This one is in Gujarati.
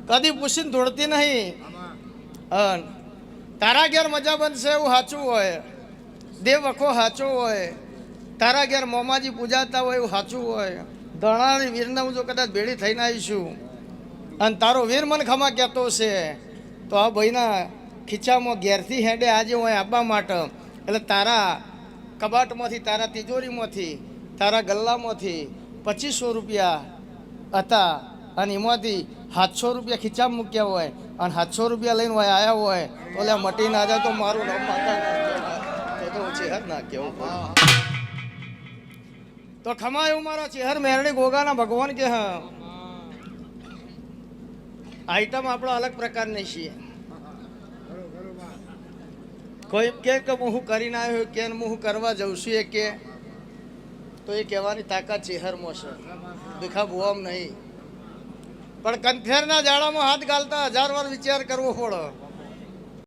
કદી પૂછીને ધોળતી નહીં. તારા ઘેર મજા બનશે એવું સાચું હોય, દેવ વખો સાચો હોય, તારા ઘેર મોમાજી પૂજાતા હોય એવું સાચું હોય. ધણાની વીરને હું જો કદાચ ભેળી થઈને આવીશું અને તારો વીર મને ખમા કહેતો છે તો આ ભાઈના ખીચામાં ઘેરથી હેડે આજે હું આવવા માટે, એટલે તારા કબાટમાંથી, તારા તિજોરીમાંથી, તારા ગલ્લામાંથી 2500 રૂપિયા હતા અને એમાંથી 700 રૂપિયા ખીચામાં મૂક્યા હોય અને 700 રૂપિયા લઈને હોય આવ્યા હોય તો એટલે મટી ના જાય તો મારું નામ માતા તો હું ચેહર ના કેવું તો ખમા એવું મારા ચેહર મેરણી ગોગાના ભગવાન કે હા આઈટમ આપણો અલગ પ્રકારની છીએ. કોઈ કે હું કરીને આવ્યો કે હું કરવા જઉં છું એ કે તો એ કહેવાની તાકાત ચેહરમાં છે, દેખા બોમ નહીં. પણ કંફેરના જાળામાં હાથ ગાલતા 1000 વાર વિચાર કરવો પડે.